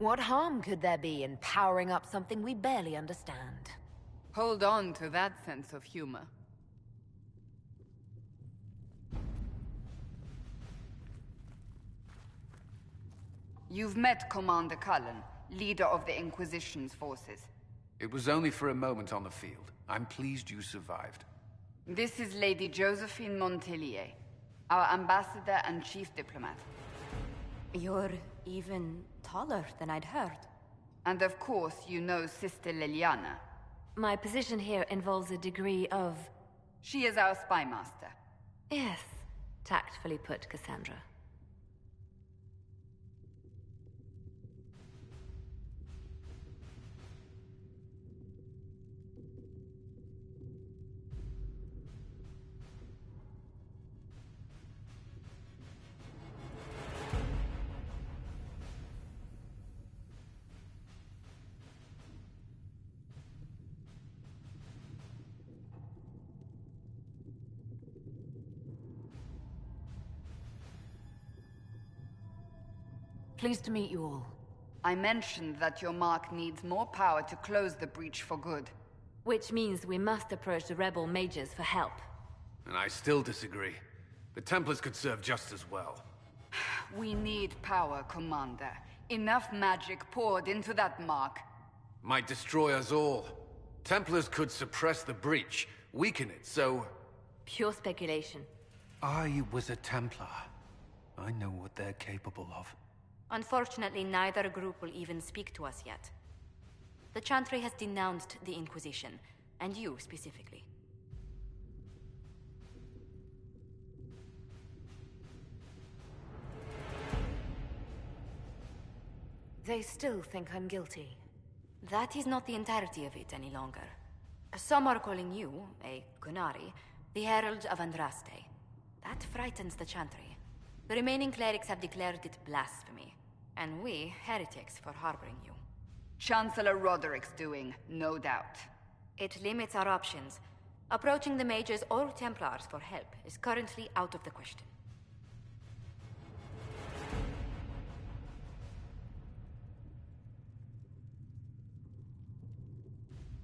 What harm could there be in powering up something we barely understand? Hold on to that sense of humor. You've met Commander Cullen, leader of the Inquisition's forces. It was only for a moment on the field. I'm pleased you survived. This is Lady Josephine Montelier, our ambassador and chief diplomat. You're even taller than I'd heard. And of course, you know Sister Liliana. My position here involves a degree of... She is our spy master. Yes, tactfully put, Cassandra. Pleased to meet you all. I mentioned that your mark needs more power to close the breach for good. Which means we must approach the rebel mages for help. And I still disagree. The Templars could serve just as well. We need power, Commander. Enough magic poured into that mark. Might destroy us all. Templars could suppress the breach, weaken it, so... Pure speculation. I was a Templar. I know what they're capable of. Unfortunately, neither group will even speak to us yet. The Chantry has denounced the Inquisition, and you specifically. They still think I'm guilty. That is not the entirety of it any longer. Some are calling you, a Qunari, the Herald of Andraste. That frightens the Chantry. The remaining clerics have declared it blasphemy, and we, heretics, for harboring you. Chancellor Roderick's doing, no doubt. It limits our options. Approaching the mages or Templars for help is currently out of the question.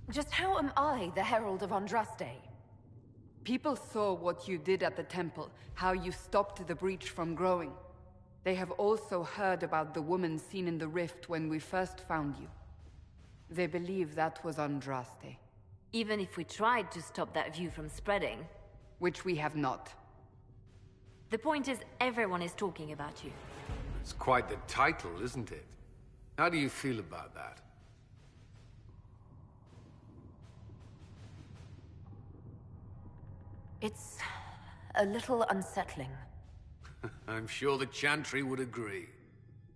Just how am I the Herald of Andraste? People saw what you did at the temple, how you stopped the breach from growing. They have also heard about the woman seen in the rift when we first found you. They believe that was Andraste. Even if we tried to stop that view from spreading... Which we have not. The point is, everyone is talking about you. It's quite the title, isn't it? How do you feel about that? It's a little unsettling. I'm sure the Chantry would agree.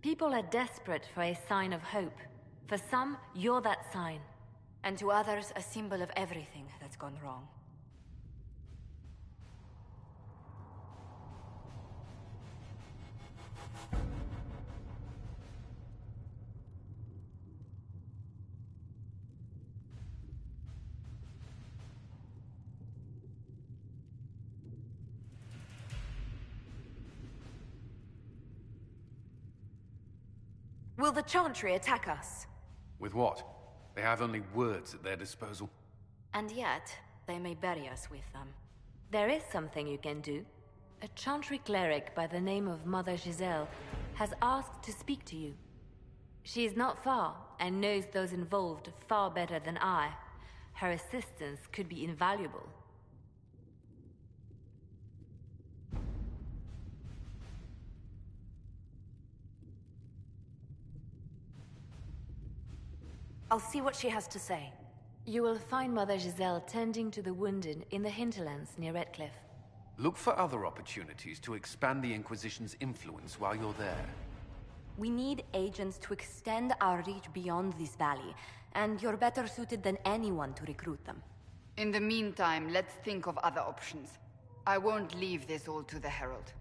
People are desperate for a sign of hope. For some, you're that sign. And to others, a symbol of everything that's gone wrong. Will the Chantry attack us? With what? They have only words at their disposal. And yet, they may bury us with them. There is something you can do. A Chantry cleric by the name of Mother Giselle has asked to speak to you. She is not far, and knows those involved far better than I. Her assistance could be invaluable. I'll see what she has to say. You will find Mother Giselle tending to the wounded in the hinterlands near Redcliffe. Look for other opportunities to expand the Inquisition's influence while you're there. We need agents to extend our reach beyond this valley, and you're better suited than anyone to recruit them. In the meantime, let's think of other options. I won't leave this all to the Herald.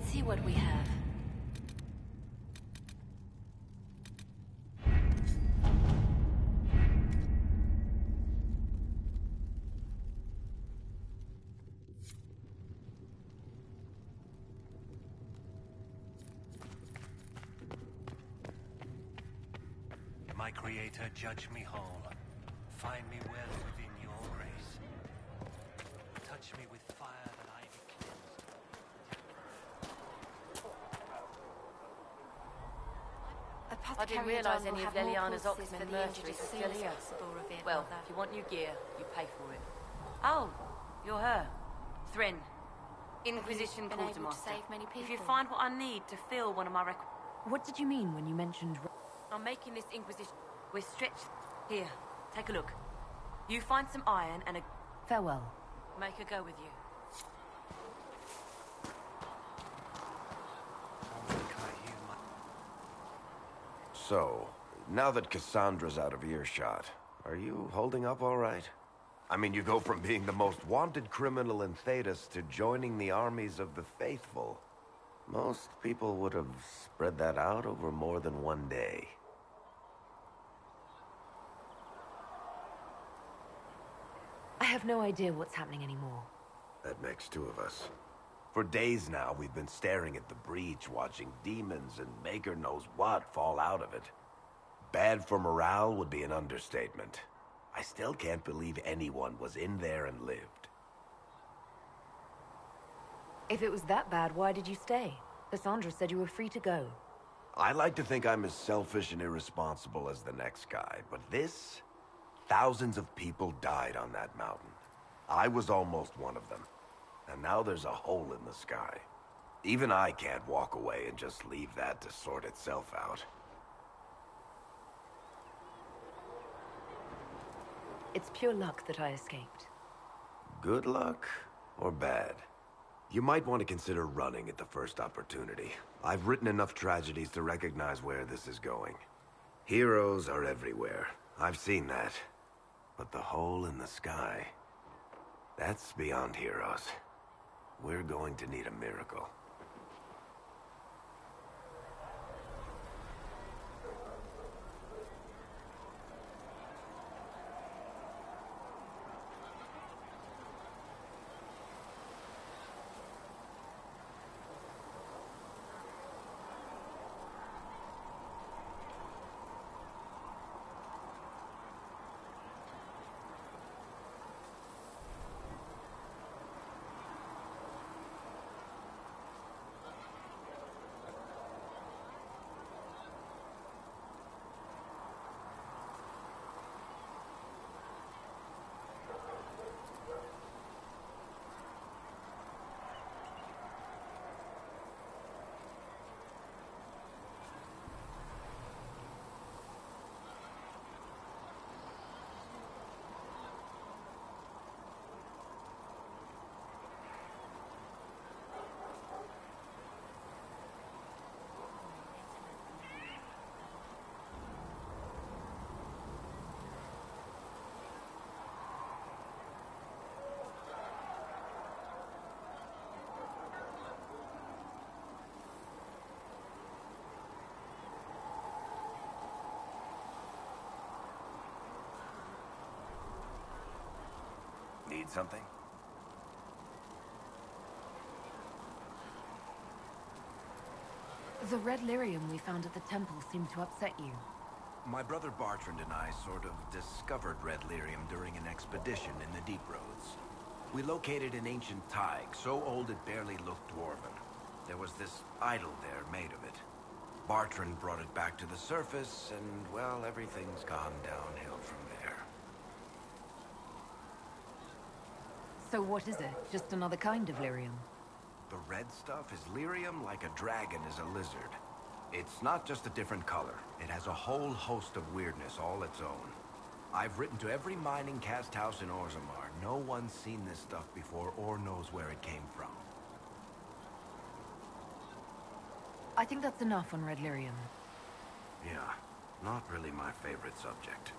Let's see what we have. My creator, judge me whole. Find me well within your grace. Touch me with fire that I be cleansed. I didn't realise any of Leliana's Oxman mercenaries were still here. Well, if you want new gear, you pay for it. Oh, you're her. Thrin. Inquisition Quartermaster. If you find what I need to fill one of my What did you mean when you mentioned... I'm making this Inquisition... We're stretched... Here, take a look. You find some iron and a... Farewell. Make her go with you. So, now that Cassandra's out of earshot, are you holding up all right? I mean, you go from being the most wanted criminal in Thedas to joining the armies of the faithful. Most people would have spread that out over more than one day. I have no idea what's happening anymore. That makes two of us. For days now, we've been staring at the breach, watching demons and maker knows what fall out of it. Bad for morale would be an understatement. I still can't believe anyone was in there and lived. If it was that bad, why did you stay? Cassandra said you were free to go. I like to think I'm as selfish and irresponsible as the next guy, but this... Thousands of people died on that mountain. I was almost one of them. And now there's a hole in the sky. Even I can't walk away and just leave that to sort itself out. It's pure luck that I escaped. Good luck or bad? You might want to consider running at the first opportunity. I've written enough tragedies to recognize where this is going. Heroes are everywhere. I've seen that. But the hole in the sky... that's beyond heroes. We're going to need a miracle. Need something? The red lyrium we found at the temple seemed to upset you. My brother Bartrand and I sort of discovered red lyrium during an expedition in the Deep Roads. We located an ancient thaig, so old it barely looked dwarven. There was this idol there made of it. Bartrand brought it back to the surface, and, well, everything's gone downhill from there. So what is it? Just another kind of lyrium? The red stuff is lyrium like a dragon is a lizard. It's not just a different color. It has a whole host of weirdness all its own. I've written to every mining cast house in Orzammar. No one's seen this stuff before or knows where it came from. I think that's enough on red lyrium. Yeah, not really my favorite subject.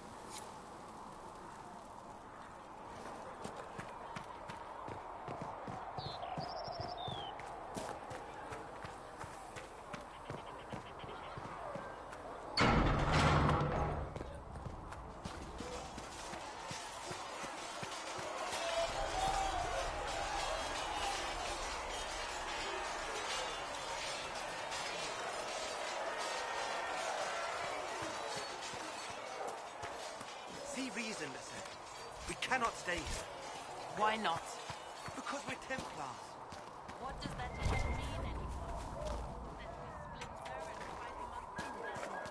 a sec. We cannot stay here. Why not? Because we're Templars. What does that even mean anymore? That we splinter and fight amongst each other?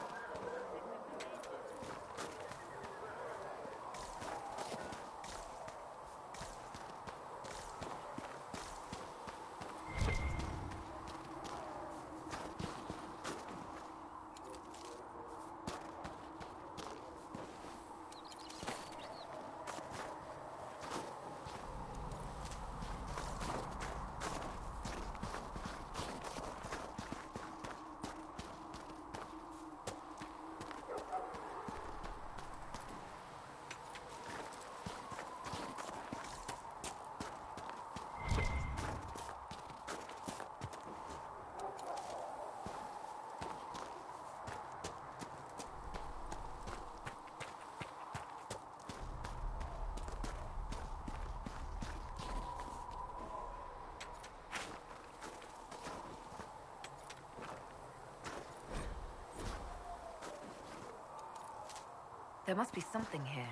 There must be something here.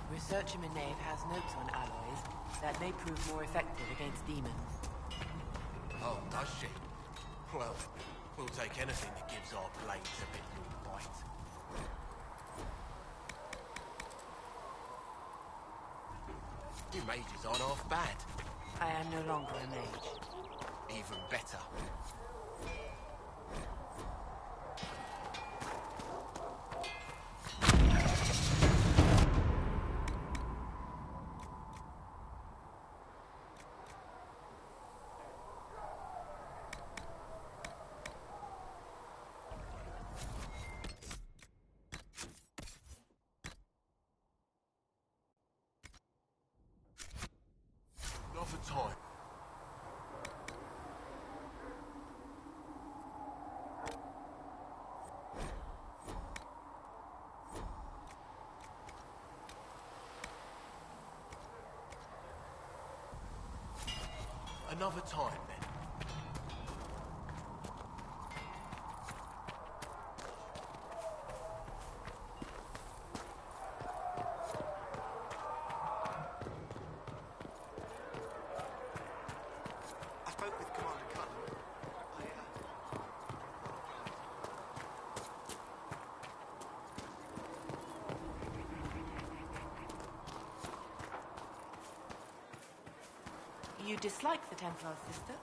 Researcher Minave has notes on alloys that may prove more effective against demons. Oh, does she? Well, we'll take anything that gives our blades a bit more bite. You mages aren't half bad. I am no longer a mage. Even better. Another time. Another time, then. I spoke with Commander Cullen. You dislike the Templar, sister?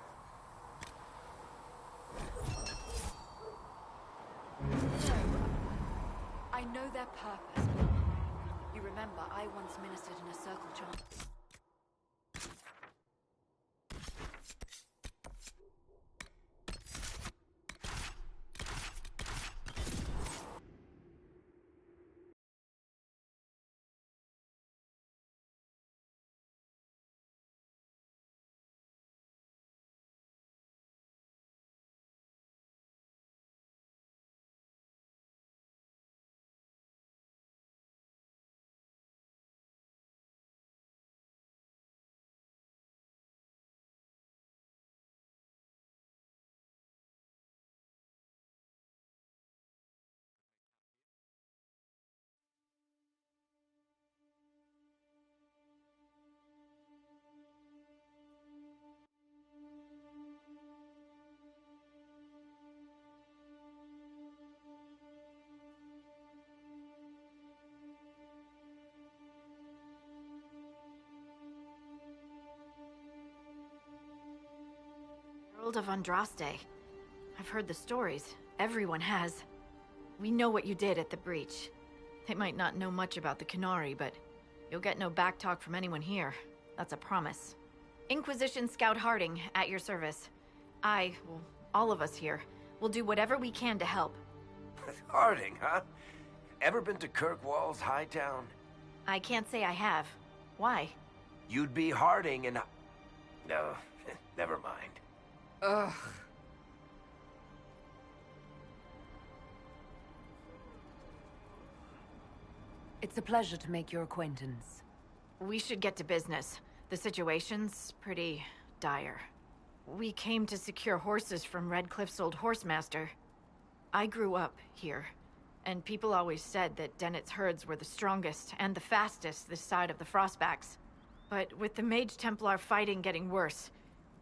No. I know their purpose. You remember, I once ministered in a circle chant. Herald of Andraste. I've heard the stories. Everyone has. We know what you did at the breach. They might not know much about the Qunari, but you'll get no backtalk from anyone here. That's a promise. Inquisition Scout Harding, at your service. Well, all of us here, will do whatever we can to help. Harding, huh? Ever been to Kirkwall's Hightown? I can't say I have. Why? You'd be Harding and... No, never mind. Ugh. It's a pleasure to make your acquaintance. We should get to business. The situation's pretty dire. We came to secure horses from Redcliffe's old horsemaster. I grew up here, and people always said that Dennett's herds were the strongest and the fastest this side of the Frostbacks. But with the Mage Templar fighting getting worse,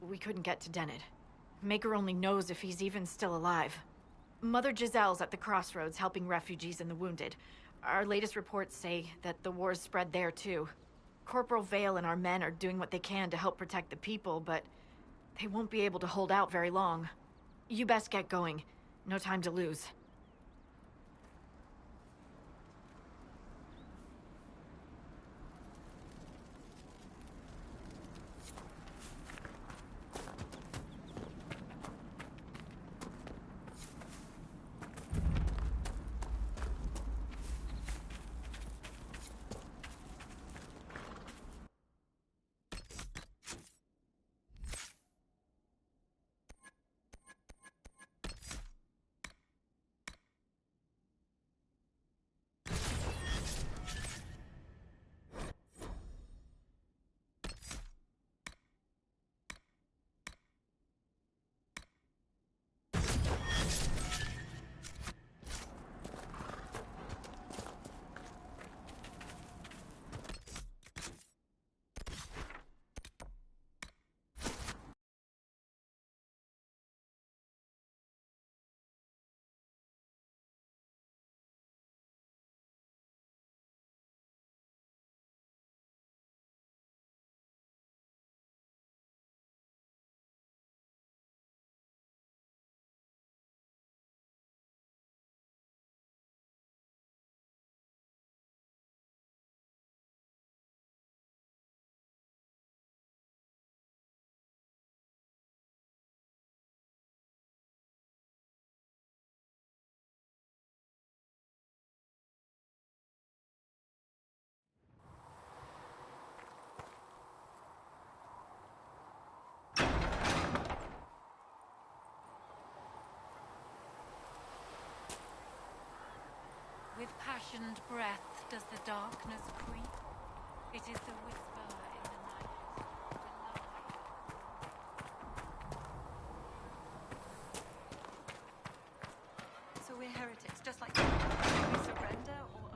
we couldn't get to Dennett. Maker only knows if he's even still alive. Mother Giselle's at the crossroads helping refugees and the wounded. Our latest reports say that the war's spread there too. Corporal Vale and our men are doing what they can to help protect the people, but they won't be able to hold out very long. You best get going. No time to lose. With passioned breath does the darkness creep. It is the whisper in the night. So we're heretics, just like you. We surrender, or...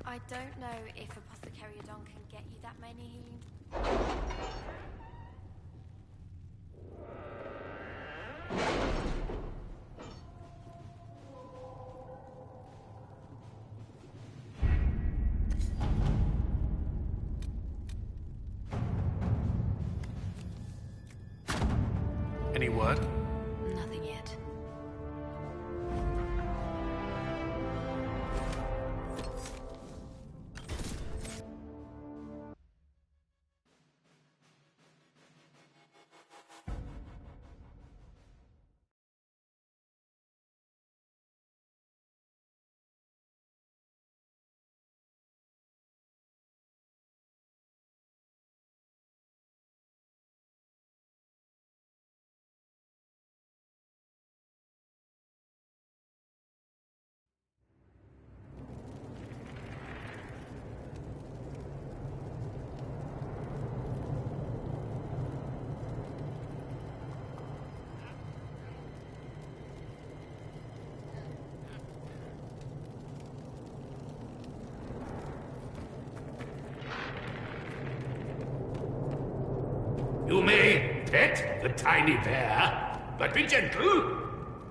I don't know if Apothecariodon can get you that many healing... Any word? Nothing yet. You may pet the tiny bear, but be gentle.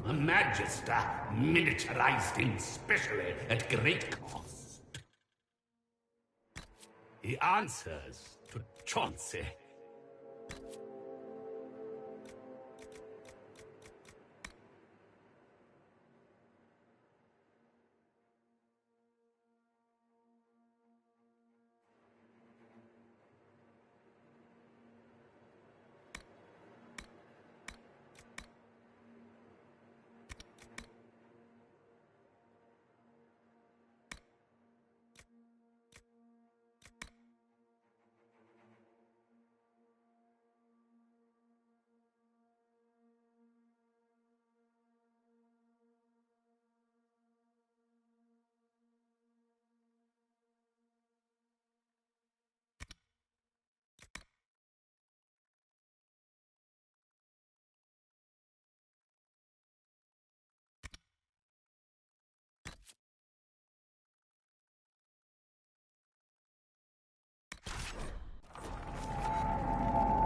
A Magister miniaturized him specially at great cost. He answers to Chauncey.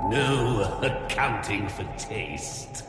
No accounting for taste.